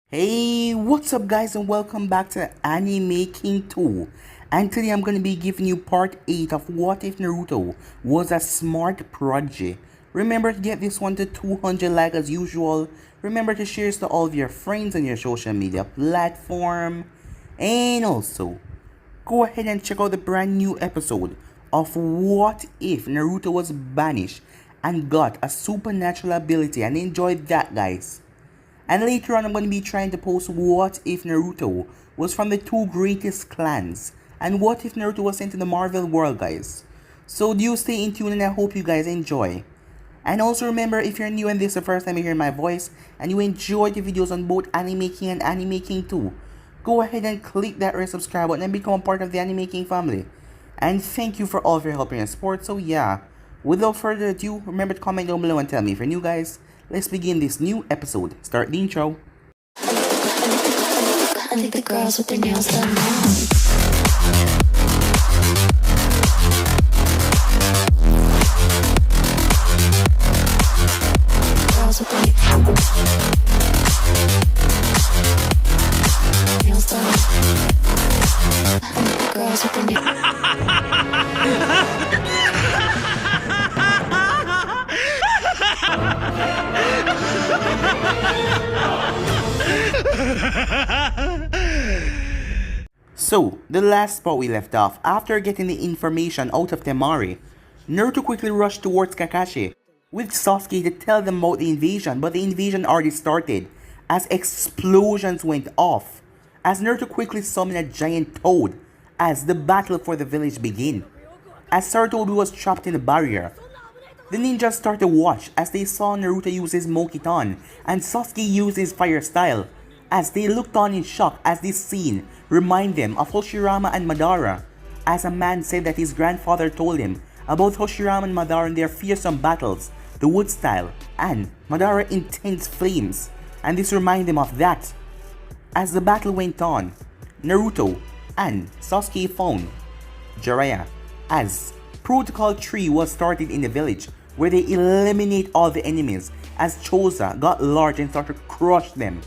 Hey, what's up guys and welcome back to Anime King 2. And today I'm going to be giving you part 8 of What If Naruto Was a Smart Prodigy. Remember to get this one to 200 likes as usual. Remember to share this to all of your friends on your social media platform. And also, go ahead and check out the brand new episode of What If Naruto Was Banished and got a supernatural ability, and enjoy that guys. And later on I'm going to be trying to post what if Naruto was from the two greatest clans. And what if Naruto was sent to the Marvel world guys. So do stay in tune and I hope you guys enjoy. And also remember, if you're new and this is the first time you hear my voice and you enjoy the videos on both Anime King and Anime King 2, go ahead and click that red subscribe button and become a part of the Anime King family. And thank you for all of your help and support. So yeah, without further ado, remember to comment down below and tell me if you're new guys. Let's begin this new episode. Start the intro. I think the girls with their nails done now. Girls with their nails done. I think the girls with their So, the last spot we left off, after getting the information out of Temari, Naruto quickly rushed towards Kakashi with Sasuke to tell them about the invasion, but the invasion already started as explosions went off, as Naruto quickly summoned a giant toad as the battle for the village began. As Sarutobi was trapped in the barrier, the ninjas started to watch as they saw Naruto use his Mokiton and Sasuke use his fire style, as they looked on in shock as this scene reminded them of Hashirama and Madara, as a man said that his grandfather told him about Hashirama and Madara and their fearsome battles, the wood style, and Madara intense flames, and this reminded them of that. As the battle went on, Naruto and Sasuke found Jiraiya as Protocol 3 was started in the village, where they eliminate all the enemies as Choza got large and started to crush them.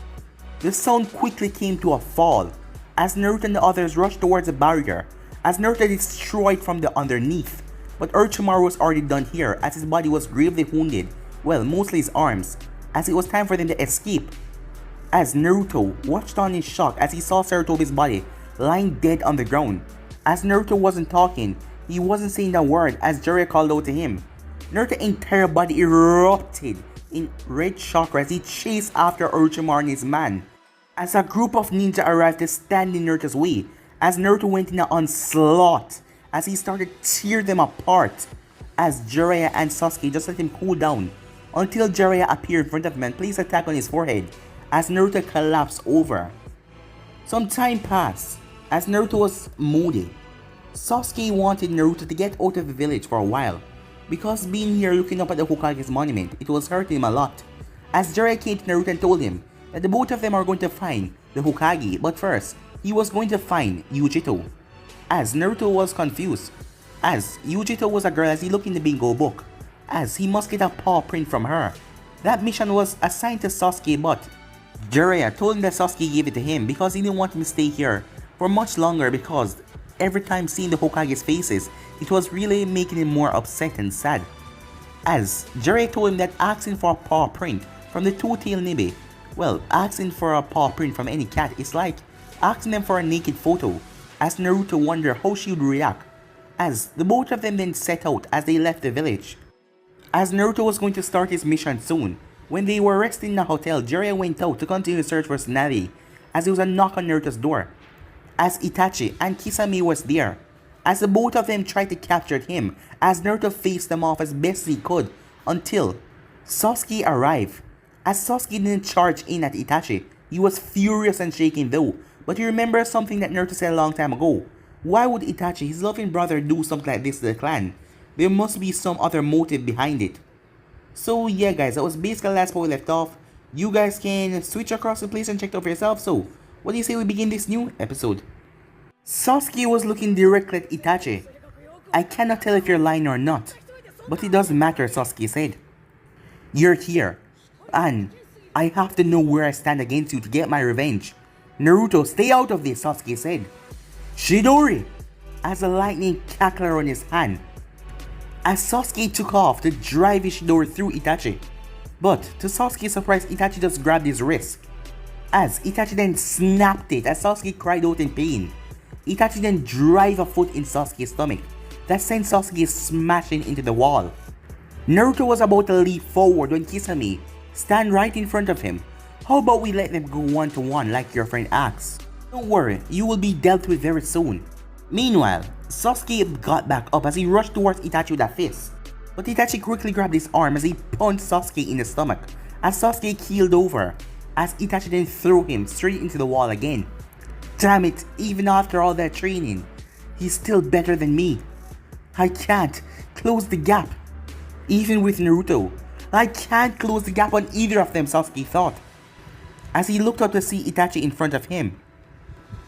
The sound quickly came to a fall as Naruto and the others rushed towards the barrier as Naruto destroyed from the underneath, but Orochimaru was already done here as his body was gravely wounded, well, mostly his arms, as it was time for them to escape. As Naruto watched on in shock as he saw Sarutobi's body lying dead on the ground. As Naruto wasn't talking, he wasn't saying a word as Jiraiya called out to him. Naruto's entire body erupted in red chakra as he chased after Orochimaru and his man, as a group of ninja arrived to stand in Naruto's way, as Naruto went in an onslaught as he started to tear them apart, as Jiraiya and Sasuke just let him cool down until Jiraiya appeared in front of him and placed an attack on his forehead as Naruto collapsed over. Some time passed as Naruto was moody. Sasuke wanted Naruto to get out of the village for a while, because being here looking up at the Hokage's monument, it was hurting him a lot, as Jiraiya came to Naruto and told him that the both of them are going to find the Hokage, but first, he was going to find Yugito. As Naruto was confused, as Yugito was a girl as he looked in the bingo book, as he must get a paw print from her. That mission was assigned to Sasuke, but Jiraiya told him that Sasuke gave it to him because he didn't want him to stay here for much longer, because every time seeing the Hokage's faces, it was really making him more upset and sad. As Jiraiya told him that asking for a paw print from the two-tailed Nibe, well, asking for a paw print from any cat is like asking them for a naked photo, as Naruto wondered how she would react, as the both of them then set out as they left the village. As Naruto was going to start his mission soon, when they were resting in a hotel, Jiraiya went out to continue the search for Tsunade, as there was a knock on Naruto's door, as Itachi and Kisame was there, as the both of them tried to capture him, as Naruto faced them off as best he could, until Sasuke arrived. As Sasuke didn't charge in at Itachi, he was furious and shaking though, but he remembered something that Naruto said a long time ago. Why would Itachi, his loving brother, do something like this to the clan? There must be some other motive behind it. So yeah guys, that was basically the last part we left off. You guys can switch across the place and check it out for yourself, so what do you say we begin this new episode? Sasuke was looking directly at Itachi. I cannot tell if you're lying or not, but it doesn't matter, Sasuke said. You're here, and I have to know where I stand against you to get my revenge. Naruto, stay out of this, Sasuke said. Chidori! As a lightning cackler on his hand. As Sasuke took off to drive his Chidori through Itachi. But to Sasuke's surprise, Itachi just grabbed his wrist. As Itachi then snapped it as Sasuke cried out in pain. Itachi then drive a foot in Sasuke's stomach that sent Sasuke smashing into the wall. Naruto was about to leap forward when Kisame stand right in front of him. How about we let them go one-to-one like your friend asked? Don't worry, you will be dealt with very soon. Meanwhile, Sasuke got back up as he rushed towards Itachi with a fist. But Itachi quickly grabbed his arm as he punched Sasuke in the stomach as Sasuke keeled over as Itachi then threw him straight into the wall again. Damn it, even after all that training, he's still better than me. I can't close the gap. Even with Naruto, I can't close the gap on either of them, Sasuke thought, as he looked up to see Itachi in front of him.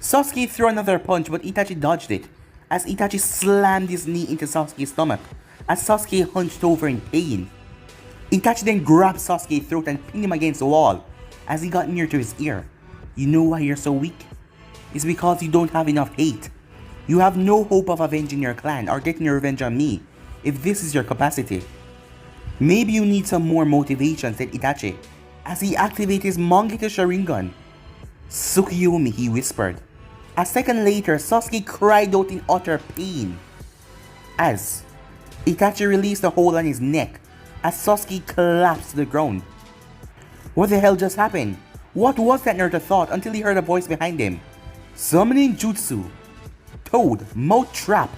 Sasuke threw another punch but Itachi dodged it as Itachi slammed his knee into Sasuke's stomach as Sasuke hunched over in pain. Itachi then grabbed Sasuke's throat and pinned him against the wall as he got near to his ear. You know why you're so weak? It's because you don't have enough hate. You have no hope of avenging your clan or getting your revenge on me if this is your capacity. Maybe you need some more motivation, said Itachi as he activated his Mangekyo Sharingan. Tsukiyomi, he whispered. A second later, Sasuke cried out in utter pain as Itachi released a hold on his neck as Sasuke collapsed to the ground. What the hell just happened? What was that, Naruto thought until he heard a voice behind him. Summoning Jutsu. Toad, mouth trap.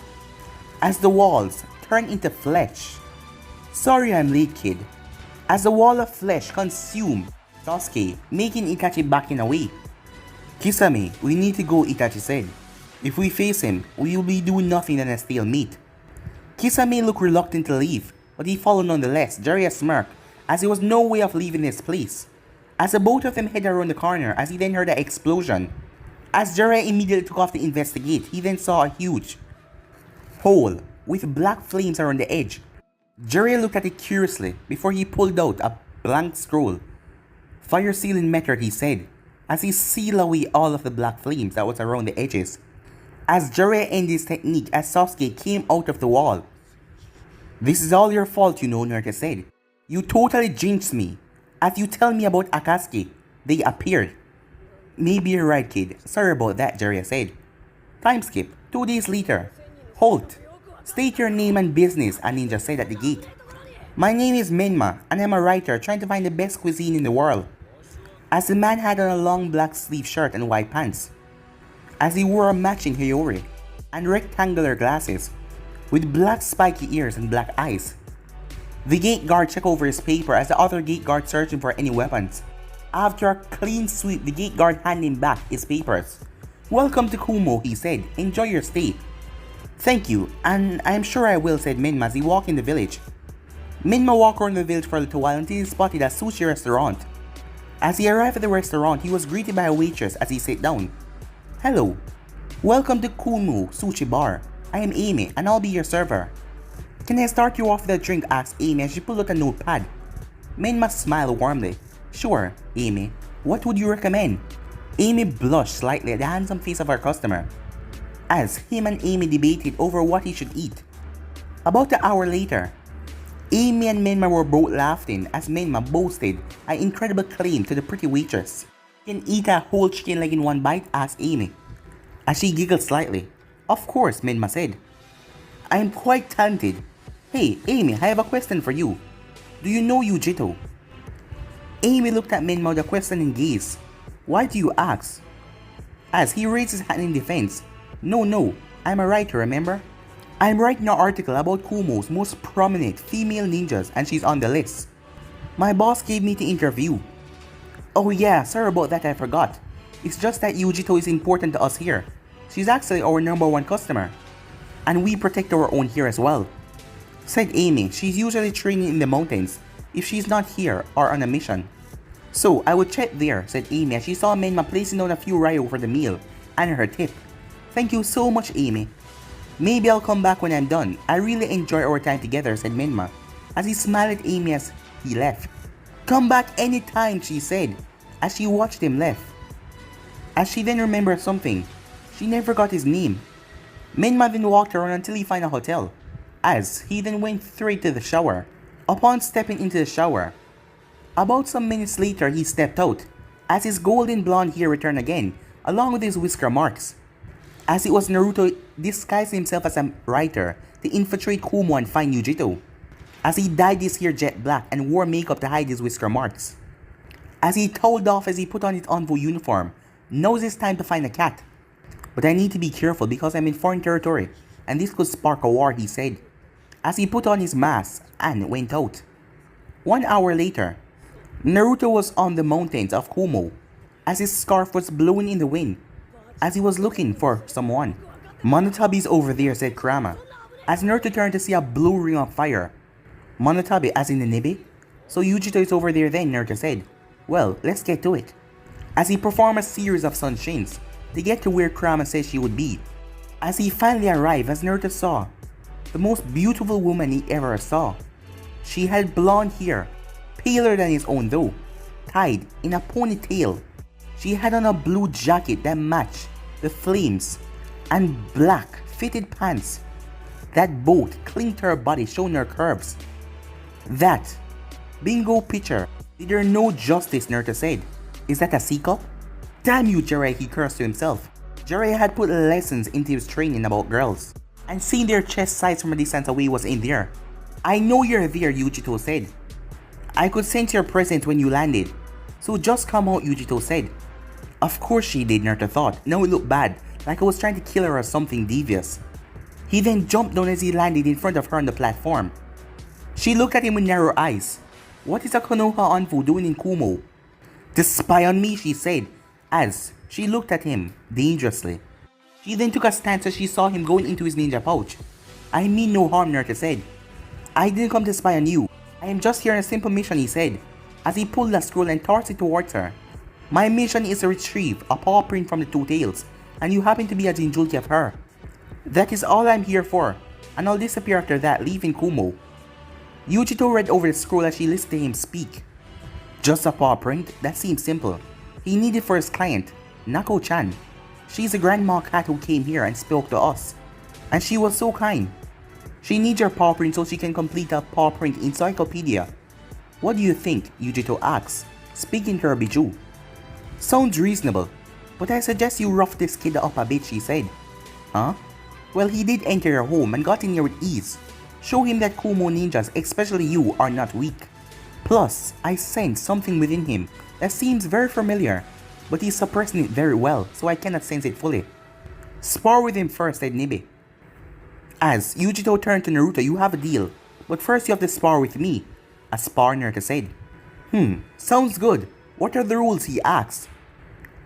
As the walls turned into flesh. Sorry I'm late, kid. As the wall of flesh consumed Sasuke, making Itachi backing away. Kisame, we need to go, Itachi said. If we face him, we will be doing nothing than a stalemate. Kisame looked reluctant to leave, but he followed nonetheless, Jiraiya smirked, as there was no way of leaving this place. As the both of them headed around the corner, as he then heard an explosion. As Jiraiya immediately took off to investigate, he then saw a huge hole with black flames around the edge. Jiraiya looked at it curiously before he pulled out a blank scroll. Fire sealing method, he said, as he sealed away all of the black flames that was around the edges. As Jiraiya ended his technique as Sasuke came out of the wall. This is all your fault, you know, Naruto said. You totally jinxed me. As you tell me about Akatsuki, they appeared. Maybe you're right, kid. Sorry about that, Jiraiya said. Time skip. 2 days later. Halt. State your name and business, a ninja said at the gate. My name is Menma, and I'm a writer trying to find the best cuisine in the world. As the man had on a long black sleeve shirt and white pants. As he wore a matching Hiyori and rectangular glasses with black spiky ears and black eyes. The gate guard checked over his paper as the other gate guard searching for any weapons. After a clean sweep, the gate guard handed him back his papers. Welcome to Kumo, he said. Enjoy your stay. Thank you, and I'm sure I will, said Menma as he walked in the village. Menma walked around the village for a little while until he spotted a sushi restaurant. As he arrived at the restaurant, he was greeted by a waitress as he sat down. Hello. Welcome to Kumo Sushi Bar. I am Amy, and I'll be your server. Can I start you off with a drink, asked Amy as she pulled out a notepad. Menma smiled warmly. Sure, Amy. What would you recommend? Amy blushed slightly at the handsome face of her customer, as him and Amy debated over what he should eat. About an hour later, Amy and Menma were both laughing as Menma boasted an incredible claim to the pretty waitress. Can eat a whole chicken leg in one bite, asked Amy, as she giggled slightly. Of course, Menma said. I am quite talented. Hey, Amy, I have a question for you. Do you know Yugito? Amy looked at Menma with a questioning gaze. Why do you ask? As he raised his hand in defense. No, I'm a writer, remember? I'm writing an article about Kumo's most prominent female ninjas and she's on the list. My boss gave me the interview. Oh yeah, sorry about that, I forgot. It's just that Yugito is important to us here. She's actually our #1 customer. And we protect our own here as well. Said Amy, she's usually training in the mountains if she's not here or on a mission. So I would check there, said Amy as she saw Menma placing down a few ryo for the meal and her tip. Thank you so much, Amy. Maybe I'll come back when I'm done. I really enjoy our time together, said Menma as he smiled at Amy as he left. Come back anytime, she said, as she watched him left. As she then remembered something, she never got his name. Menma then walked around until he found a hotel, as he then went straight to the shower. Upon stepping into the shower, about some minutes later he stepped out, as his golden blonde hair returned again, along with his whisker marks. As it was Naruto disguised himself as a writer to infiltrate Kumo and find Yugito, as he dyed his hair jet black and wore makeup to hide his whisker marks. As he told off as he put on his envoy uniform, knows it's time to find a cat. But I need to be careful because I'm in foreign territory, and this could spark a war, he said, as he put on his mask and went out. 1 hour later, Naruto was on the mountains of Kumo, as his scarf was blowing in the wind, as he was looking for someone. Monotabe's over there, said Kurama, as Naruto turned to see a blue ring of fire. Monotabe as in the Nibi? So Yugito is over there then, Naruto said. Well, let's get to it. As he performed a series of sunshines to get to where Kurama said she would be. As he finally arrived, as Naruto saw the most beautiful woman he ever saw. She had blonde hair, paler than his own though, tied in a ponytail. She had on a blue jacket that matched the flames and black fitted pants that both clinged to her body, showing her curves. That bingo picture did her no justice, Naruto said. Is that a C-cup? Damn you, Jiraiya, he cursed to himself. Jiraiya had put lessons into his training about girls, and seeing their chest size from a distance away was in there. I know you're there, Yugito said. I could sense your presence when you landed, so just come out, Yugito said. Of course she did, Naruto thought. Now it looked bad, like I was trying to kill her or something devious. He then jumped down as he landed in front of her on the platform. She looked at him with narrow eyes. What is a Konoha Anfu doing in Kumo? To spy on me, she said, as she looked at him dangerously. She then took a stance as she saw him going into his ninja pouch. I mean no harm, Naruto said. I didn't come to spy on you. I am just here on a simple mission, he said, as he pulled a scroll and tossed it towards her. My mission is to retrieve a paw print from the two tails, and you happen to be a Jinjulki of her. That is all I'm here for, and I'll disappear after that, leaving Kumo. Yugito read over the scroll as she listened to him speak. Just a paw print? That seems simple. He needed for his client, Nako-chan. She's a grandma cat who came here and spoke to us, and she was so kind. She needs your paw print so she can complete a paw print encyclopedia. What do you think? Yugito asks, speaking to her Biju. Sounds reasonable, but I suggest you rough this kid up a bit, she said. Huh? Well, he did enter your home and got in here with ease. Show him that Kumo ninjas, especially you, are not weak. Plus, I sense something within him that seems very familiar, but he's suppressing it very well, so I cannot sense it fully. Spar with him first, said Nibi. As Yugito turned to Naruto, you have a deal, but first you have to spar with me, a spar, Naruto said. Sounds good. What are the rules, he asked.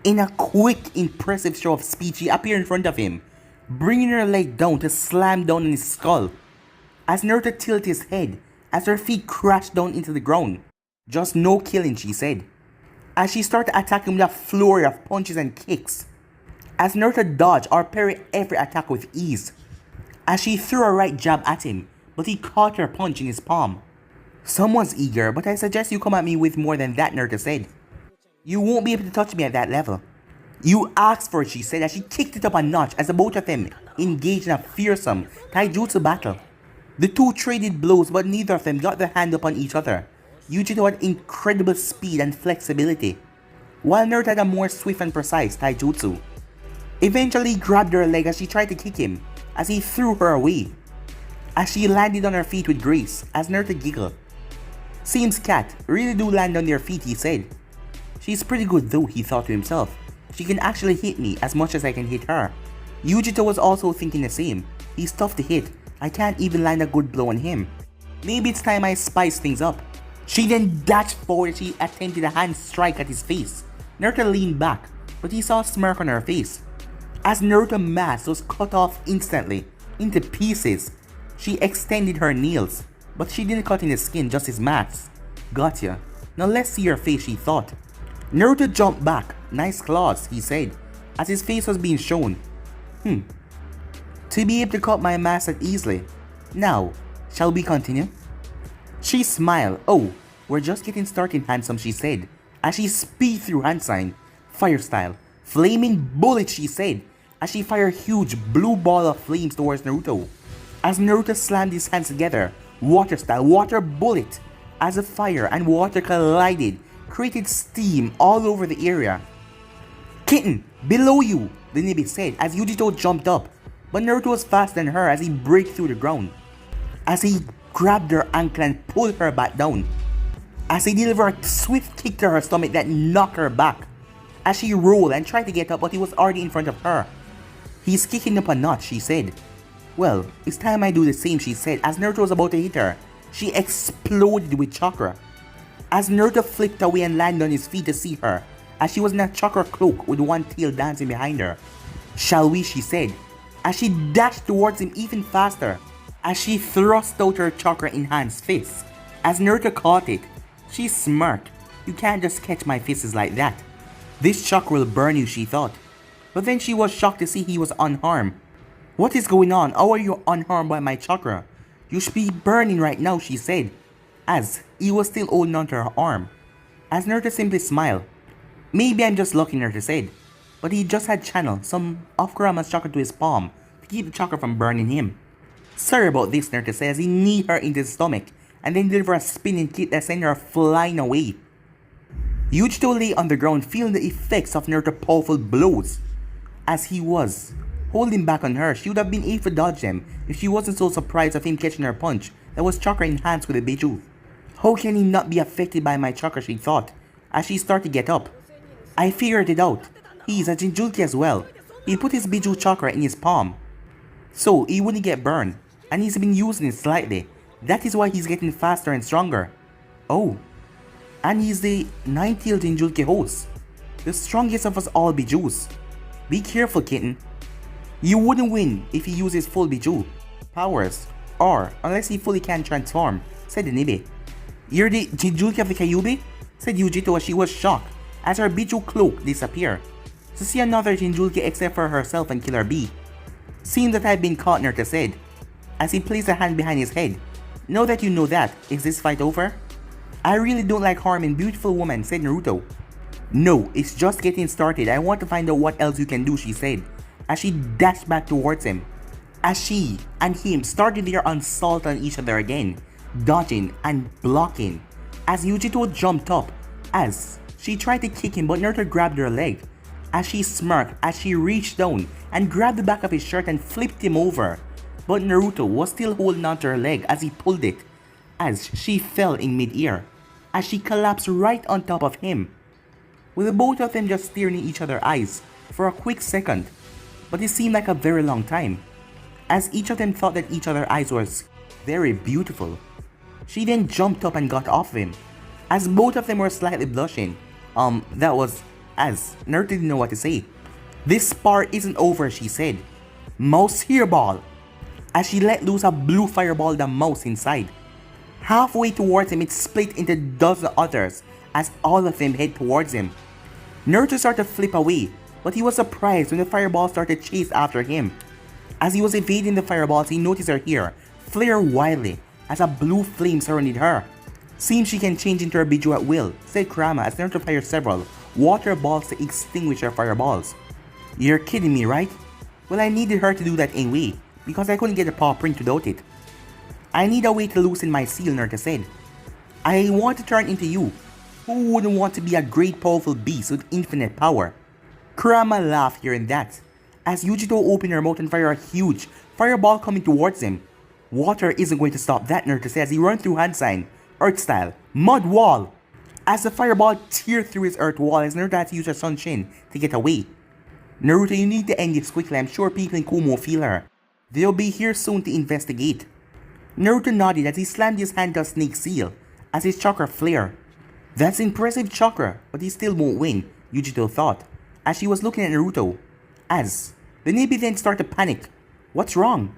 In a quick, impressive show of speed, she appeared in front of him, bringing her leg down to slam down on his skull. As Naruto tilted his head, as her feet crashed down into the ground. Just no killing, she said, as she started attacking with a flurry of punches and kicks. As Naruto dodged or parried every attack with ease. As she threw a right jab at him, but he caught her punch in his palm. Someone's eager, but I suggest you come at me with more than that, Naruto said. You won't be able to touch me at that level. You asked for it, she said, as she kicked it up a notch as the both of them engaged in a fearsome taijutsu battle. The two traded blows, but neither of them got their hand upon each other. Yugito had incredible speed and flexibility, while Naruto had a more swift and precise taijutsu. Eventually, he grabbed her leg as she tried to kick him, as he threw her away. As she landed on her feet with grace, as Naruto giggled. Seems cat really do land on their feet, he said. She's pretty good though, he thought to himself. She can actually hit me as much as I can hit her. Yugito was also thinking the same. He's tough to hit. I can't even land a good blow on him. Maybe it's time I spice things up. She then dashed forward as she attempted a hand strike at his face. Naruto leaned back, but he saw a smirk on her face. As Naruto's mask was cut off instantly, into pieces, she extended her nails, but she didn't cut in the skin, just his mask. Gotcha. Now let's see your face, she thought. Naruto jumped back. Nice claws, he said, as his face was being shown. To be able to cut my mask that easily. Now, shall we continue? She smiled. Oh, We're just getting started, handsome, she said, as she speed through hand sign. Fire style. Flaming bullet, she said, as she fired a huge blue ball of flames towards Naruto. As Naruto slammed his hands together, water style, water bullet, as the fire and water collided, created steam all over the area. Kitten, below you, the Nibi said as Yugito jumped up, but Naruto was faster than her as he break through the ground. As he grabbed her ankle and pulled her back down. As he delivered a swift kick to her stomach that knocked her back. As she rolled and tried to get up, but he was already in front of her. He's kicking up a notch, she said. Well, it's time I do the same, she said as Naruto was about to hit her. She exploded with chakra. As Naruto flipped away and landed on his feet to see her, as she was in a chakra cloak with one tail dancing behind her. Shall we, she said, as she dashed towards him even faster, as she thrust out her chakra enhanced fist. As Naruto caught it, she smirked. You can't just catch my fists like that. This chakra will burn you, she thought. But then she was shocked to see he was unharmed. What is going on? How are you unharmed by my chakra? You should be burning right now, she said, as he was still holding onto her arm. As Naruto simply smiled. Maybe I'm just lucky, Naruto said, but he just had channeled some of Kurama's chakra to his palm to keep the chakra from burning him. Sorry about this, Naruto said as he kneed her into the stomach and then delivered a spinning kick that sent her flying away. Yugito lay on the ground feeling the effects of Naruto's powerful blows. As he was holding back on her, she would have been able to dodge them if she wasn't so surprised of him catching her punch that was chakra enhanced with a Biju. How can he not be affected by my chakra, she thought, as she started to get up. I figured it out. He's a Jinchuriki as well. He put his Biju chakra in his palm, so he wouldn't get burned, and he's been using it slightly. That is why he's getting faster and stronger. Oh, and he's the 9th Jinchuriki host, the strongest of us all Bijus. Be careful, kitten. You wouldn't win if he uses full Biju powers, or unless he fully can transform, said the Nibi. You're the Jinchuriki of the Kyuubi? Said Yugito as she was shocked as her Biju cloak disappeared. To see another Jinchuriki except for herself and Killer Bee. Seems that I've been caught, Naruto said, as he placed a hand behind his head. Now that you know that, is this fight over? I really don't like harming beautiful women, said Naruto. No, it's just getting started. I want to find out what else you can do, she said, as she dashed back towards him. As she and him started their assault on each other again, dodging and blocking, as Yugito jumped up, as she tried to kick him but Naruto grabbed her leg, as she smirked as she reached down and grabbed the back of his shirt and flipped him over. But Naruto was still holding onto her leg as he pulled it, as she fell in mid-air, as she collapsed right on top of him. With the both of them just staring in each other's eyes for a quick second, but it seemed like a very long time, as each of them thought that each other's eyes was very beautiful. She then jumped up and got off of him, as both of them were slightly blushing. That was as Naruto didn't know what to say. This part isn't over, she said. Mouse hairball, as she let loose a blue fireball the mouse inside. Halfway towards him, it split into dozens of others as all of them head towards him. Naruto started to flip away, but he was surprised when the fireball started to chase after him. As he was evading the fireballs, he noticed her hair flare wildly as a blue flame surrounded her. Seems she can change into her Biju at will, said Kurama as Naruto fired several water balls to extinguish her fireballs. You're kidding me, right? Well, I needed her to do that anyway, because I couldn't get a paw print without it. I need a way to loosen my seal, Naruto said. I want to turn into you. Who wouldn't want to be a great powerful beast with infinite power? Kurama laughed hearing that, as Yugito opened her mouth and fired a huge fireball coming towards him. Water isn't going to stop that, Naruto said as he ran through hand sign, Earth style, mud wall. As the fireball teared through his earth wall as Naruto had to use her Sunshin to get away. Naruto, you need to end this quickly. I'm sure people in Kumo feel her. They'll be here soon to investigate. Naruto nodded as he slammed his hand to a snake seal as his chakra flared. That's impressive chakra, but he still won't win, Yugito thought, as she was looking at Naruto. As the Nibi then started to panic. What's wrong?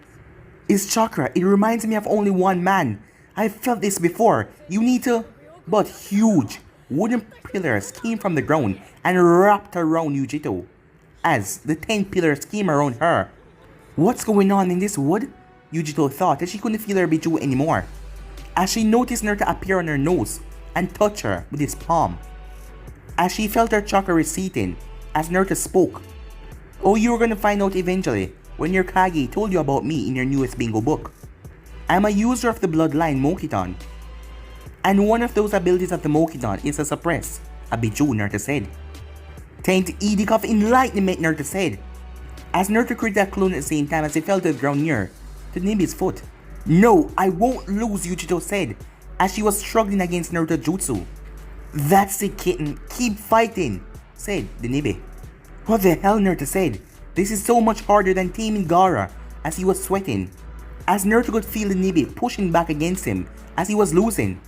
His chakra, it reminds me of only one man. I've felt this before. You need to... But huge wooden pillars came from the ground and wrapped around Yugito, as the 10 pillars came around her. What's going on in this wood? Yugito thought that she couldn't feel her Biju anymore, as she noticed Naruto appear on her nose, and touched her with his palm. As she felt her chakra receding, as Naruto spoke, "Oh, you were gonna find out eventually when your Kage told you about me in your newest bingo book. I'm a user of the bloodline Mokiton. And one of those abilities of the Mokiton is to suppress a Biju," Naruto said. "10th Edict of Enlightenment," Naruto said, as Naruto created that clone at the same time as he fell to the ground near to Nibi's foot. "No, I won't lose," Yugito said, as she was struggling against Naruto jutsu. "That's it, kitten, keep fighting," said the Nibi. "What the hell," Naruto said. "This is so much harder than taming Gaara," as he was sweating, as Naruto could feel the Nibi pushing back against him as he was losing.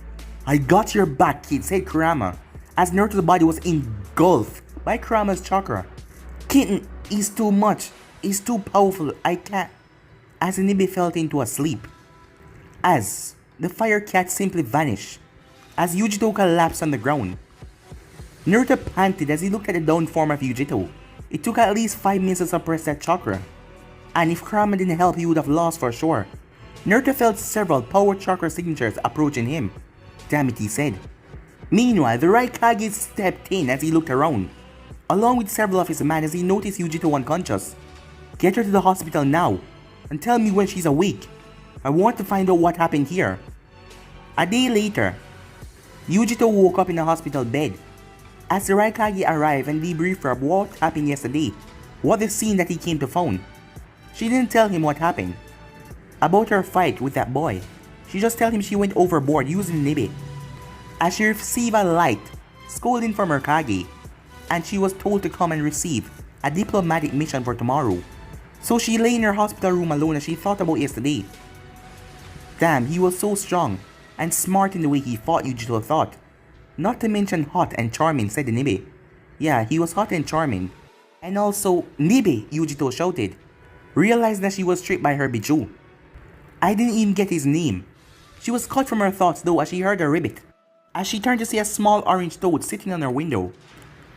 "I got your back, kid," said Kurama, as Naruto's body was engulfed by Kurama's chakra. "Kitten, he's too much. He's too powerful. I can't," as the Nibi fell into a sleep. As the fire cat simply vanished, as Yugito collapsed on the ground. Naruto panted as he looked at the down form of Yugito. It took at least 5 minutes to suppress that chakra, and if Kurama didn't help, he would have lost for sure. Naruto felt several power chakra signatures approaching him. "Damn it," he said. Meanwhile, the Raikage stepped in as he looked around, along with several of his men as he noticed Yugito unconscious. "Get her to the hospital now, and tell me when she's awake. I want to find out what happened here." A day later, Yugito woke up in a hospital bed. As the Raikage arrived and debriefed her of what happened yesterday, what the scene that he came to found. She didn't tell him what happened about her fight with that boy. She just told him she went overboard using Nibi, as she received a light scolding from her Kage, and she was told to come and receive a diplomatic mission for tomorrow. So she lay in her hospital room alone as she thought about yesterday. Damn, he was so strong and smart in the way he fought, Yugito thought. Not to mention hot and charming, said the Nibi. Yeah, he was hot and charming. And also, Nibi, Yugito shouted, realizing that she was tricked by her Biju. I didn't even get his name. She was cut from her thoughts though as she heard a ribbit, as she turned to see a small orange toad sitting on her window.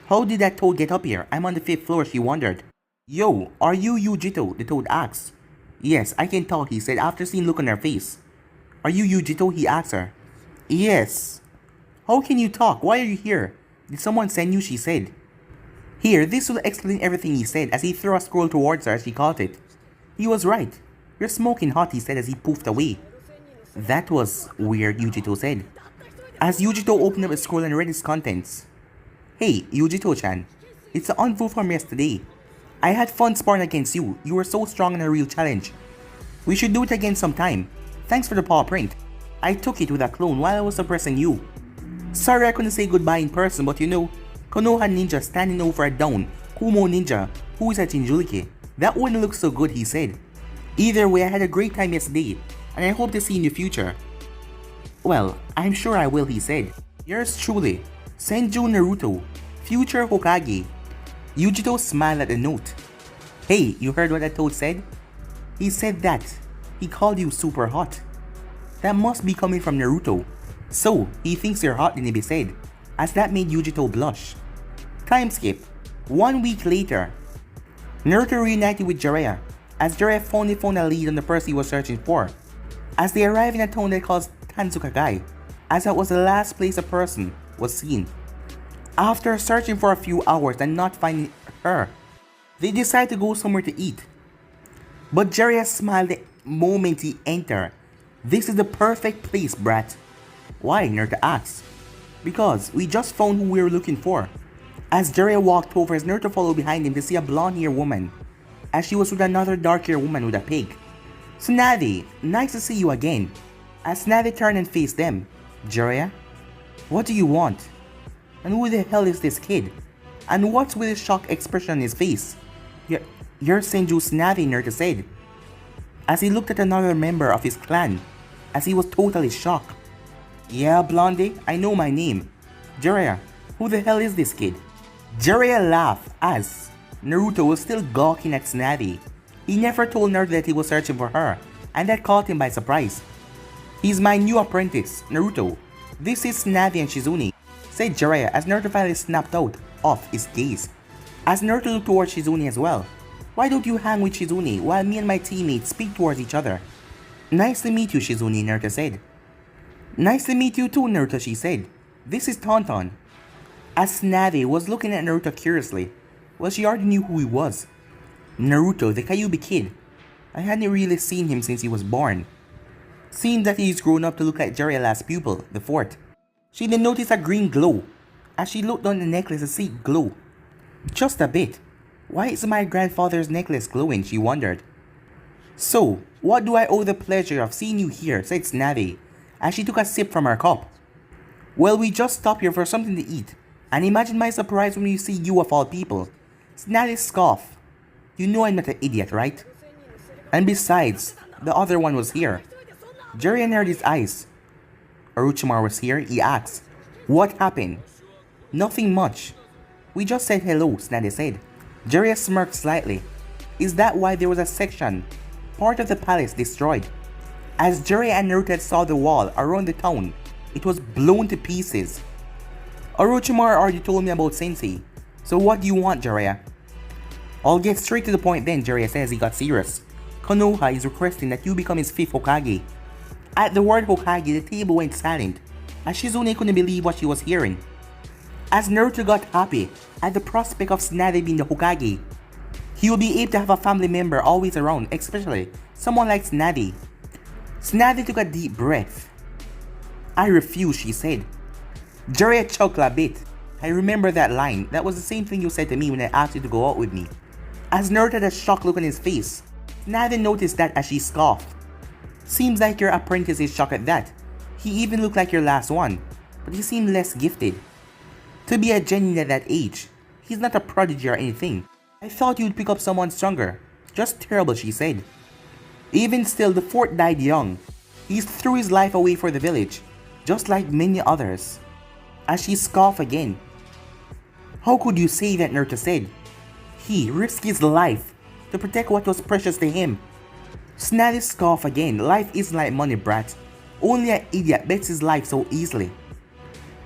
How did that toad get up here? I'm on the 5th floor, she wondered. Yo, are you Yugito? The toad asked. Yes, I can talk, he said after seeing look on her face. Are you Yugito? He asked her. Yes. How can you talk? Why are you here? Did someone send you? She said. Here, this will explain everything, he said as he threw a scroll towards her as she caught it. He was right. You're smoking hot, he said as he poofed away. That was weird, Yugito said, as Yugito opened up the scroll and read its contents. Hey, Yugito-chan. It's the envelope from yesterday. I had fun sparring against you. You were so strong in a real challenge. We should do it again sometime. Thanks for the paw print. I took it with a clone while I was suppressing you. Sorry I couldn't say goodbye in person, but you know, Konoha ninja standing over a down Kumo ninja who is a Jinjuriki. That wouldn't look so good, he said. Either way, I had a great time yesterday, and I hope to see you in the future. Well, I'm sure I will, he said. Yours truly, Senju Naruto, future Hokage. Yugito smiled at the note. Hey, you heard what that toad said? He said that. He called you super hot. That must be coming from Naruto. So, he thinks you're hot, Nibi said, as that made Yugito blush. Time skip. 1 week later, Naruto reunited with Jiraiya, as Jiraiya finally found a lead on the person he was searching for, as they arrived in a town they called Tanzukagai, as that was the last place a person was seen. After searching for a few hours and not finding her, they decided to go somewhere to eat. But Jiraiya smiled the moment he entered. This is the perfect place, brat. Why? Naruto asked. Because we just found who we were looking for. As Jiraiya walked over, as Naruto followed behind him to see a blonde-haired woman, as she was with another dark-haired woman with a pig. Tsunade, nice to see you again. As Tsunade turned and faced them. Jiraiya? What do you want? And who the hell is this kid? And what's with his shocked expression on his face? You're Senju Tsunade, Naruto said, as he looked at another member of his clan, as he was totally shocked. Yeah, Blondie, I know my name. Jiraiya, who the hell is this kid? Jiraiya laughed as Naruto was still gawking at Tsunade. He never told Naruto that he was searching for her, and that caught him by surprise. He's my new apprentice, Naruto. This is Tsunade and Shizune, said Jiraiya as Naruto finally snapped out of his gaze. As Naruto looked towards Shizune as well. Why don't you hang with Shizune while me and my teammates speak towards each other? Nice to meet you, Shizune, Naruto said. Nice to meet you too, Naruto, she said. This is Tauntaun. As Tsunade was looking at Naruto curiously, well, she already knew who he was. Naruto, the Kyuubi kid. I hadn't really seen him since he was born. Seems that he's grown up to look like Jiraiya's last pupil, the fourth. She then noticed a green glow. As she looked on the necklace, a seed glow. Just a bit. Why is my grandfather's necklace glowing, she wondered. So, what do I owe the pleasure of seeing you here, said Tsunade, as she took a sip from her cup. Well, we just stopped here for something to eat, and imagine my surprise when you see you of all people. Tsunade scoffed. You know I'm not an idiot, right? And besides, the other one was here. Jiraiya narrowed his eyes. Orochimaru was here, he asked. What happened? Nothing much. We just said hello, Tsunade said. Jiraiya smirked slightly. Is that why there was a section, part of the palace, destroyed? As Jiraiya and Naruto saw the wall around the town, it was blown to pieces. Orochimaru already told me about Sensei, so what do you want, Jiraiya? I'll get straight to the point then, Jiraiya says he got serious. Konoha is requesting that you become his 5th Hokage. At the word Hokage, the table went silent, as Shizune couldn't believe what she was hearing. As Naruto got happy at the prospect of Tsunade being the Hokage, he would be able to have a family member always around, especially someone like Tsunade. Tsunade took a deep breath. I refuse, she said. Jiraiya chuckled a bit. I remember that line. That was the same thing you said to me when I asked you to go out with me. As Naruto had a shocked look on his face, Tsunade noticed that as she scoffed. Seems like your apprentice is shocked at that. He even looked like your last one, but he seemed less gifted. To be a genin at that age, he's not a prodigy or anything. I thought you'd pick up someone stronger. Just terrible, she said. Even still, the fourth died young. He threw his life away for the village, just like many others. As she scoffed again. How could you say that, Naruto said. He risked his life to protect what was precious to him. Tsunade scoffed again. Life isn't like money, brat. Only an idiot bets his life so easily.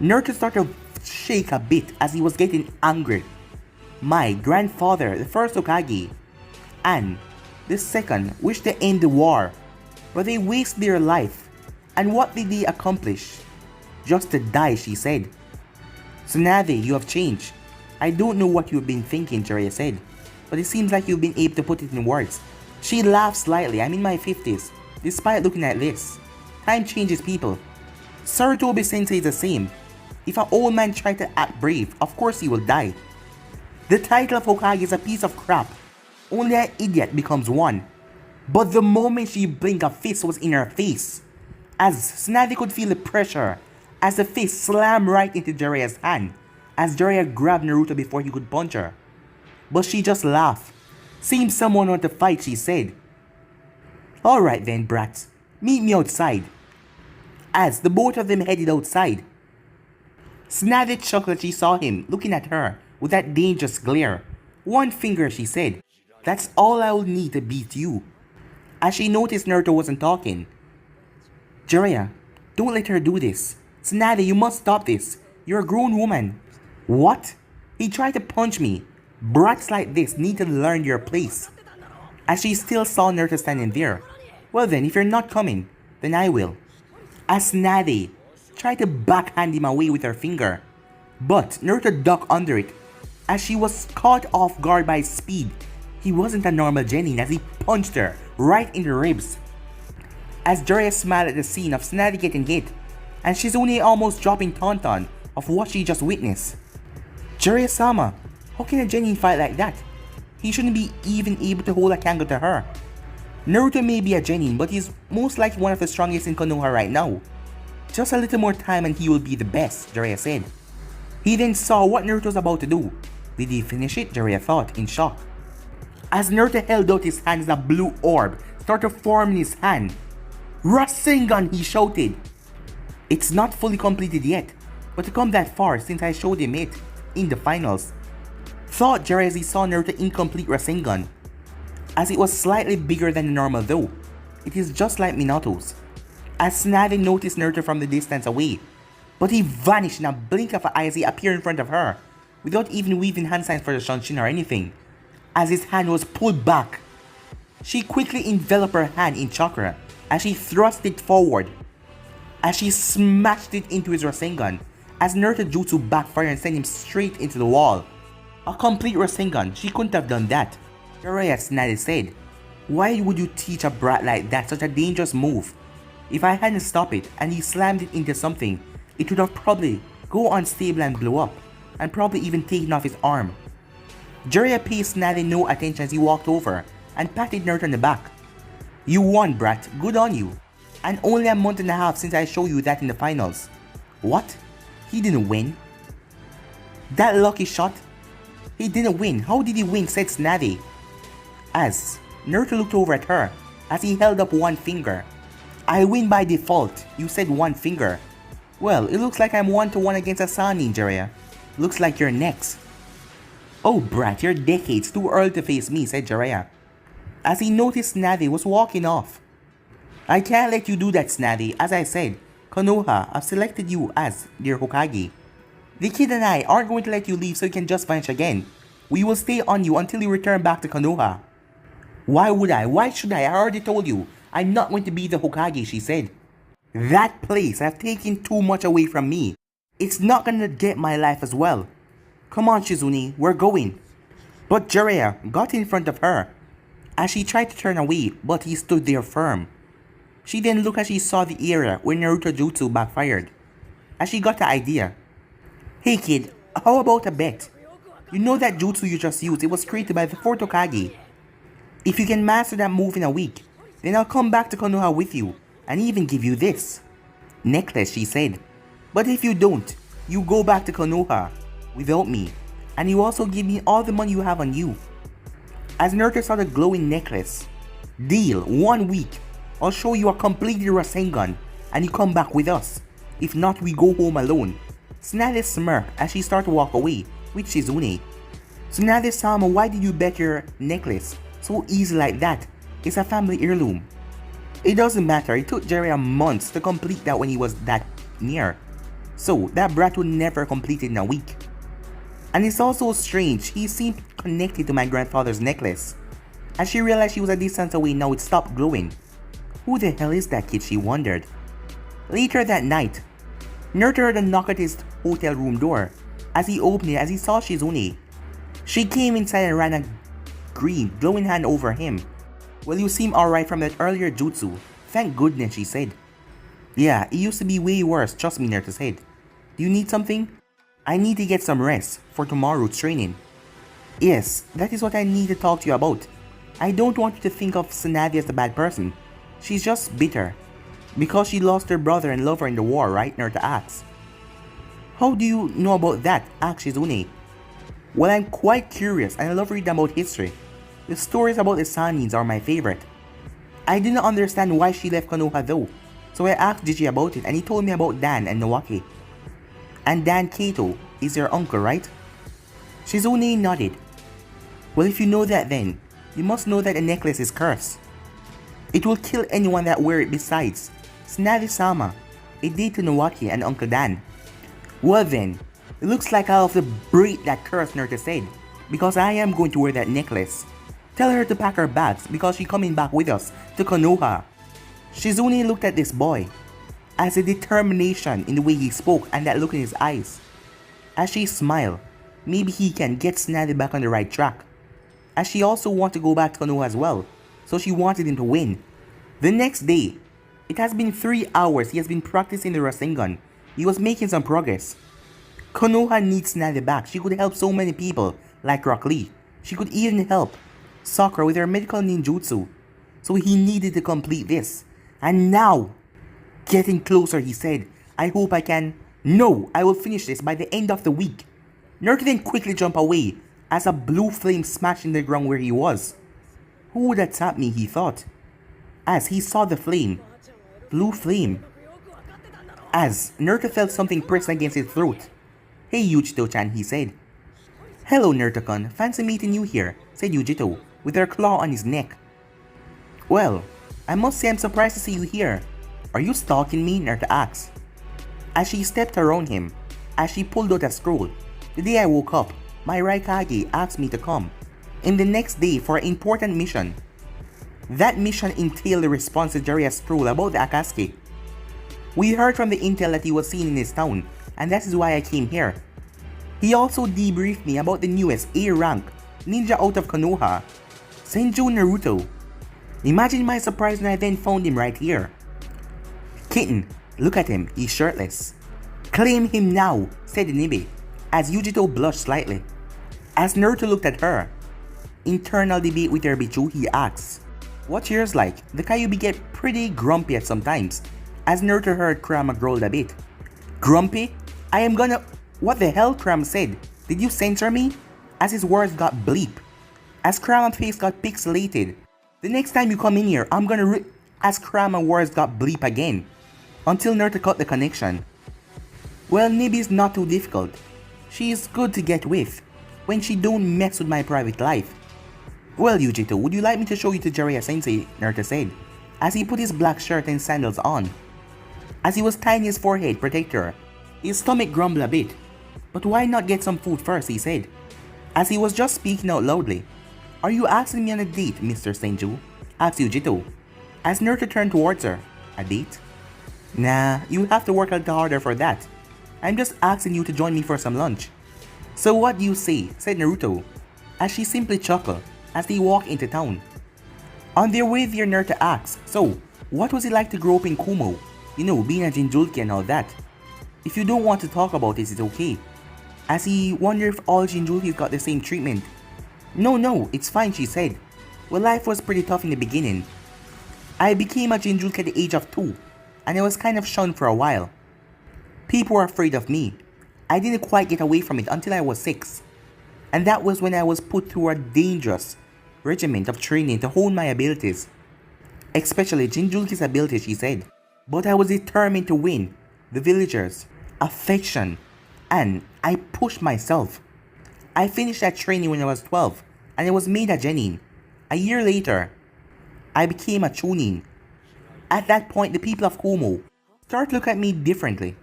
Naruto started to shake a bit as he was getting angry. My grandfather, the first Hokage, and the second wished to end the war, but they wasted their life. And what did they accomplish? Just to die, she said. Tsunade, you have changed. I don't know what you've been thinking, Jiraiya said, but it seems like you've been able to put it in words. She laughed slightly. I'm in my 50s, despite looking at this. Time changes people. Sarutobi Sensei is the same. If an old man tried to act brave, of course he will die. The title of Hokage is a piece of crap. Only an idiot becomes one. But the moment she blinked, a fist was in her face. As Tsunade could feel the pressure, as the fist slammed right into Jiraiya's hand, as Jiraiya grabbed Naruto before he could punch her. But she just laughed. Seems someone wanted to fight, she said. Alright then, brats. Meet me outside. As the both of them headed outside, Tsunade chuckled as she saw him looking at her with that dangerous glare. One finger, she said. That's all I will need to beat you. As she noticed Naruto wasn't talking. Jiraiya, don't let her do this. Tsunade, you must stop this. You're a grown woman. What? He tried to punch me. Brats like this need to learn your place. As she still saw Naruto standing there. Well then, if you're not coming, then I will. As Tsunade tried to backhand him away with her finger. But Naruto ducked under it. As she was caught off guard by his speed. He wasn't a normal genin as he punched her right in the ribs. As Jiraiya smiled at the scene of Tsunade getting hit, and Shizune almost dropping Tauntaun of what she just witnessed. Jiraiya-sama, how can a genin fight like that? He shouldn't be even able to hold a candle to her. Naruto may be a genin, but he's most likely one of the strongest in Konoha right now. Just a little more time and he will be the best, Jiraiya said. He then saw what Naruto was about to do. Did he finish it? Jiraiya thought, in shock. As Naruto held out his hand, a blue orb started to form in his hand. Rasengan, he shouted. It's not fully completed yet, but to come that far since I showed him it in the finals. Thought Jiraiya as he saw Naruto incomplete Rasengan. As it was slightly bigger than the normal though. It is just like Minato's. As Tsunade noticed Naruto from the distance away, but he vanished in a blink of an eye as he appeared in front of her, without even weaving hand signs for the Shanshin or anything, as his hand was pulled back. She quickly enveloped her hand in chakra as she thrust it forward. As she smashed it into his Rasengan, as Naruto jutsu backfired and sent him straight into the wall. A complete Rasengan, she couldn't have done that. Jiraiya Tsunade said, "Why would you teach a brat like that such a dangerous move? If I hadn't stopped it and he slammed it into something, it would have probably go unstable and blow up, and probably even taken off his arm." Jiraiya paid Tsunade no attention as he walked over and patted Naruto on the back. "You won, brat, good on you. And only a month and a half since I showed you that in the finals." "What? He didn't win?" "That lucky shot? He didn't win. How did he win?" said Tsunade. As Naruto looked over at her as he held up one finger. "I win by default. You said one finger. Well, it looks like I'm 1-1 against a Sannin, Jiraiya. Looks like you're next." "Oh brat, you're decades too early to face me," said Jiraiya, as he noticed Tsunade was walking off. "I can't let you do that, Tsunade. As I said, Konoha, I've selected you as their Hokage. The kid and I aren't going to let you leave so you can just vanish again. We will stay on you until you return back to Konoha." "Why would I? Why should I? I already told you. I'm not going to be the Hokage," she said. "That place has taken too much away from me. It's not gonna get my life as well. Come on, Shizune, we're going." But Jiraiya got in front of her as she tried to turn away, but he stood there firm. She then looked as she saw the area where Naruto jutsu backfired, as she got the idea. "Hey kid, how about a bet? You know that jutsu you just used, it was created by the 4th Hokage. If you can master that move in a week, then I'll come back to Konoha with you, and even give you this necklace," she said. "But if you don't, you go back to Konoha without me, and you also give me all the money you have on you." As Naruto saw the glowing necklace, "Deal, 1 week. I'll show you a completely Rasengan, and you come back with us. If not, we go home alone." Tsunade smirked as she started to walk away with Shizune. "Tsunade-sama, why did you bet your necklace so easy like that? It's a family heirloom." "It doesn't matter, it took Jiraiya months to complete that when he was that near. So that brat would never complete it in a week. And it's also strange, he seemed connected to my grandfather's necklace." As she realized she was a distance away now, it stopped glowing. Who the hell is that kid, she wondered. Later that night, Naruto heard a knock at his hotel room door. As he opened it, as he saw Shizune, she came inside and ran a green, glowing hand over him. "Well, you seem alright from that earlier jutsu. Thank goodness," she said. "Yeah, it used to be way worse, trust me," Naruto said. "Do you need something?" "I need to get some rest for tomorrow's training." "Yes, that is what I need to talk to you about. I don't want you to think of Tsunade as the bad person. She's just bitter. Because she lost her brother and lover in the war, right?" Naruto asked. "How do you know about that?" asked Shizune. "Well, I'm quite curious and I love reading about history. The stories about the Sannins are my favorite. I didn't understand why she left Konoha though, so I asked Gigi about it and he told me about Dan and Nawaki. And Dan Kato is your uncle, right?" Shizune nodded. "Well, if you know that then, you must know that the necklace is cursed. It will kill anyone that wear it besides Tsunade-sama, a date to Nawaki and Uncle Dan." "Well then, it looks like I'll have to break that curse," Naruto said, "because I am going to wear that necklace. Tell her to pack her bags because she's coming back with us to Konoha." Shizune looked at this boy, as the determination in the way he spoke and that look in his eyes. As she smiled, maybe he can get Tsunade back on the right track. As she also wanted to go back to Konoha as well, so she wanted him to win. The next day, it has been 3 hours he has been practicing the Rasengan. He was making some progress. Konoha needs Tsunade back. She could help so many people, like Rock Lee. She could even help Sakura with her medical ninjutsu. So he needed to complete this. And now, getting closer, he said, "I hope I can. No, I will finish this by the end of the week." Naruto then quickly jumped away as a blue flame smashed in the ground where he was. Who would attack me, he thought, as he saw the flame. Blue flame. As Naruto felt something press against his throat. "Hey Yugito-chan," he said. "Hello Naruto-kun, fancy meeting you here," said Yugito, with her claw on his neck. "Well, I must say I'm surprised to see you here. Are you stalking me?" Naruto asked. As she stepped around him, as she pulled out a scroll. "The day I woke up, my Raikage asked me to come in the next day for an important mission. That mission entailed a response to Jiraiya's scroll about the Akatsuki. We heard from the intel that he was seen in his town and that is why I came here. He also debriefed me about the newest A rank ninja out of Konoha, Senju Naruto. Imagine my surprise when I then found him right here. Kitten, look at him, he's shirtless. Claim him now, said Inibe, as Yugito blushed slightly. As Naruto looked at her, internal debate with her Bichu, he asks, "What's yours like?" The Kyuubi get pretty grumpy at sometimes, as Naruto heard Kurama growl a bit. Grumpy? I am gonna... What the hell, Kurama said. Did you censor me? As his words got bleep. As Kurama's face got pixelated. The next time you come in here, I'm gonna As Kurama's words got bleep again. Until Naruto cut the connection. Well, Nibi's not too difficult. She is good to get with, when she don't mess with my private life. Well, Yugito, would you like me to show you to Jiraiya-sensei, Naruto said, as he put his black shirt and sandals on. As he was tying his forehead protector, his stomach grumbled a bit. But why not get some food first, he said, as he was just speaking out loudly. Are you asking me on a date, Mr. Senju? Asked Yugito, as Naruto turned towards her. A date? Nah, you have to work a little harder for that. I'm just asking you to join me for some lunch. So what do you say, said Naruto, as she simply chuckled as they walked into town. On their way there, Naruto asks, so, what was it like to grow up in Kumo? You know, being a Jinchuriki and all that. If you don't want to talk about this, it's okay. As he wondered if all Jinchurikis got the same treatment. No, it's fine, she said. Well, life was pretty tough in the beginning. I became a Jinchuriki at the age of 2, and I was kind of shunned for a while. People were afraid of me. I didn't quite get away from it until I was 6. And that was when I was put through a dangerous regiment of training to hone my abilities. Especially Jinchuriki's abilities, she said. But I was determined to win the villagers' affection, and I pushed myself. I finished that training when I was 12, and I was made a genin. A year later, I became a chunin. At that point, the people of Kumo started to look at me differently,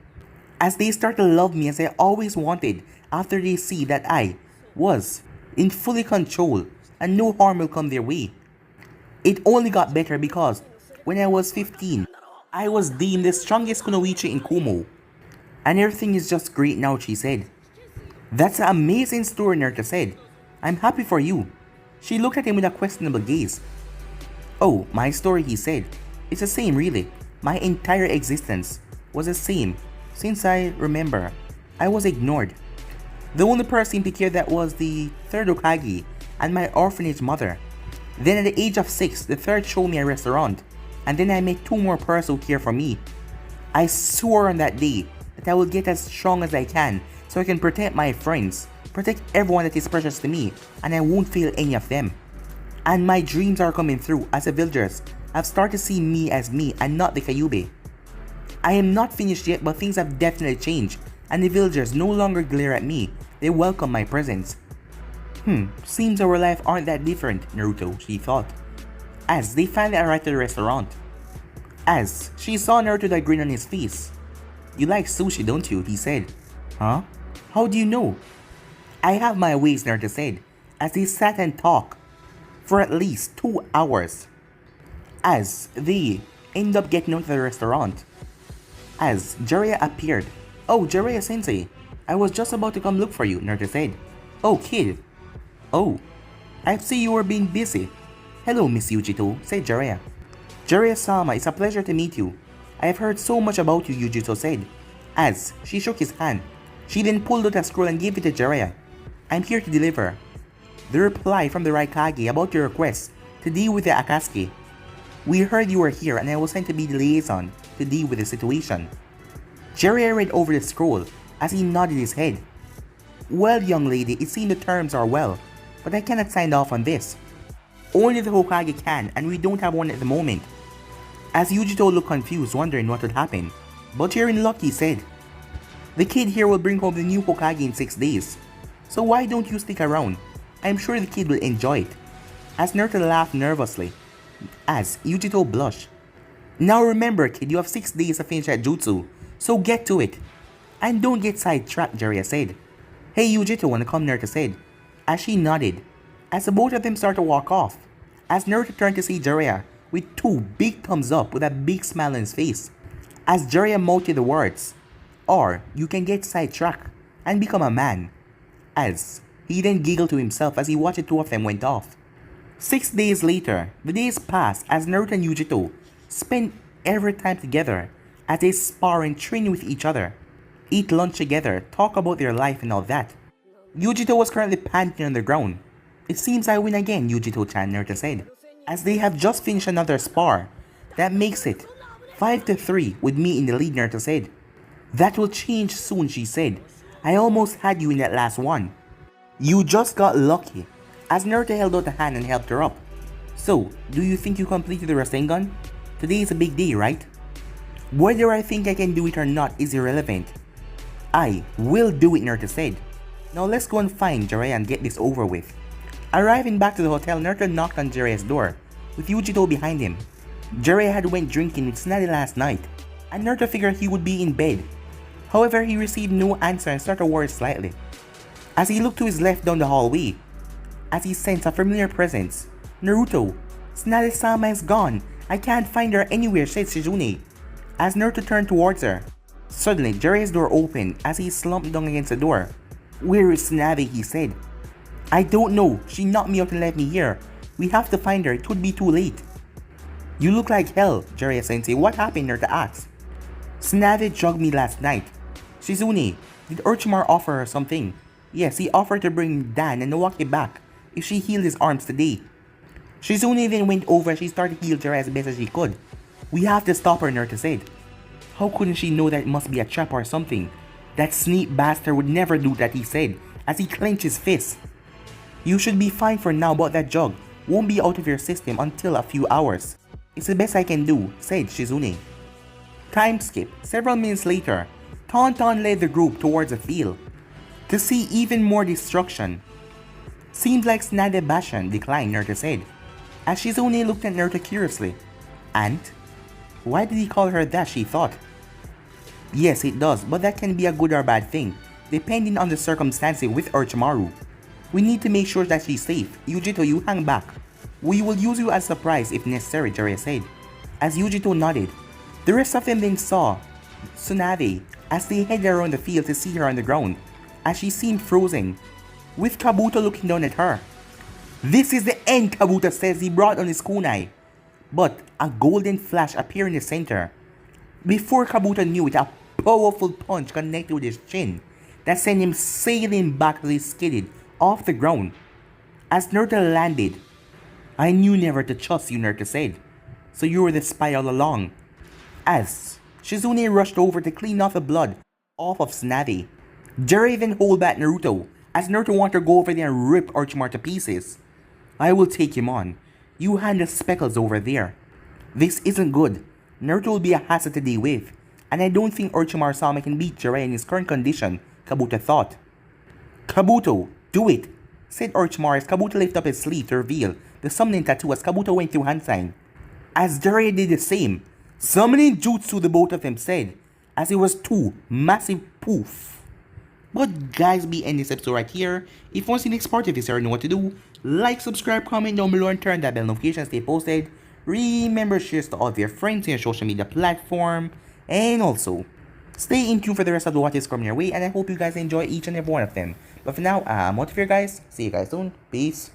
as they start to love me as I always wanted after they see that I was in fully control and no harm will come their way. It only got better because when I was 15, I was deemed the strongest kunoichi in Kumo. And everything is just great now, she said. That's an amazing story, Naruto said. I'm happy for you. She looked at him with a questionable gaze. Oh, my story, he said. It's the same really. My entire existence was the same. Since I remember, I was ignored. The only person to care that was the third Hokage and my orphanage mother. Then at the age of 6, the third showed me a restaurant, and then I met 2 more persons who care for me. I swore on that day that I will get as strong as I can so I can protect my friends, protect everyone that is precious to me, and I won't fail any of them. And my dreams are coming through as the villagers have started to see me as me and not the Kyuubi. I am not finished yet, but things have definitely changed, and the villagers no longer glare at me, they welcome my presence. Seems our life aren't that different, Naruto, she thought, as they finally arrived at the restaurant. As she saw Naruto, that grin on his face. You like sushi, don't you? He said. Huh? How do you know? I have my ways, Naruto said, as they sat and talked for at least 2 hours. As they end up getting out of the restaurant. As Jiraiya appeared. Oh, Jiraiya-sensei, I was just about to come look for you, Naruto said. Oh, kid. Oh, I see you were being busy. Hello, Miss Yugito, said Jiraiya. Jiraiya-sama, it's a pleasure to meet you. I have heard so much about you, Yugito said, as she shook his hand. She then pulled out a scroll and gave it to Jiraiya. I'm here to deliver the reply from the Raikage about your request to deal with the Akatsuki. We heard you were here and I was sent to be the liaison to deal with the situation. Jiraiya read over the scroll as he nodded his head. Well, young lady, it seems the terms are well, but I cannot sign off on this. Only the Hokage can, and we don't have one at the moment. As Yugito looked confused, wondering what would happen, but you're in luck, he said. The kid here will bring home the new Hokage in 6 days, so why don't you stick around? I'm sure the kid will enjoy it. As Naruto laughed nervously, as Yugito blushed. Now remember, kid, you have 6 days to finish that jutsu, so get to it. And don't get sidetracked, Jiraiya said. Hey Yugito, wanna come, Naruto said, as she nodded, as the both of them started to walk off, as Naruto turned to see Jiraiya with 2 big thumbs up with a big smile on his face, as Jiraiya mouthed the words, Or you can get sidetracked and become a man. As he then giggled to himself as he watched the two of them went off. 6 days later, the days passed as Naruto and Yugito spent every time together as they spar and train with each other, eat lunch together, talk about their life and all that. Yugito was currently panting on the ground. It seems I win again, Yugito-chan, Naruto said, as they have just finished another spar. That makes it 5-3 with me in the lead, Naruto said. That will change soon, she said. I almost had you in that last one. You just got lucky, as Naruto held out a hand and helped her up. So, do you think you completed the Rasengan? Today is a big day, right? Whether I think I can do it or not is irrelevant. I will do it, Naruto said. Now let's go and find Jiraiya and get this over with. Arriving back to the hotel, Naruto knocked on Jiraiya's door, with Yugito behind him. Jiraiya had went drinking with Tsunade last night, and Naruto figured he would be in bed. However, he received no answer and started to worry slightly. As he looked to his left down the hallway, as he sensed a familiar presence. Naruto, Tsunade-sama is gone. I can't find her anywhere, said Shizune. As Naruto turned towards her, suddenly Jiraiya's door opened as he slumped down against the door. Where is Tsunade? He said. I don't know. She knocked me out and left me here. We have to find her. It would be too late. You look like hell, Jiraiya-sensei. What happened? Naruto asked. Tsunade drugged me last night. Shizune, did Orochimaru offer her something? Yes, he offered to bring Dan and Nawaki back if she healed his arms today. Shizune then went over and she started to heal Jiraiya as best as she could. We have to stop her, Naruto said. How couldn't she know that it must be a trap or something? That sneak bastard would never do that, he said, as he clenched his fist. You should be fine for now, but that jug won't be out of your system until a few hours. It's the best I can do, said Shizune. Time skip. Several minutes later, Tauntaun led the group towards a field to see even more destruction. Seems like Tsunade Bashan declined, Naruto said, as Shizune looked at Naruto curiously. Aunt? Why did he call her that, she thought. Yes, it does, but that can be a good or bad thing, depending on the circumstances with Orochimaru. We need to make sure that she's safe. Yugito, you hang back. We will use you as a surprise if necessary, Jiraiya said, as Yugito nodded. The rest of them then saw Tsunade as they headed around the field to see her on the ground, as she seemed frozen, with Kabuto looking down at her. This is the end, Kabuto says. He brought on his kunai. But a golden flash appeared in the center. Before Kabuto knew it, a powerful punch connected with his chin that sent him sailing back as he skidded off the ground. As Naruto landed, I knew never to trust you, Naruto said. So you were the spy all along. As Shizune rushed over to clean off the blood off of Tsunade. Jiraiya then hold back Naruto as Naruto wanted to go over there and rip Orochimaru to pieces. I will take him on. You handle Speckles over there. This isn't good. Naruto will be a hassle to deal with, and I don't think Orochimaru-sama can beat Jiraiya in his current condition, Kabuto thought. Kabuto, do it, said Orochimaru as Kabuto lifted up his sleeve to reveal the summoning tattoo as Kabuto went through hand sign. As Jiraiya did the same, summoning jutsu, the both of them said, as it was two massive poof. But guys, we end this episode right here. If you want to see the next part of this, you already know what to do. Like, subscribe, comment down below, and turn that bell notification to stay posted. Remember, share to all of your friends in your social media platform. And also, stay in tune for the rest of the what is coming your way. And I hope you guys enjoy each and every one of them. But for now, I'm out of here, guys. See you guys soon. Peace.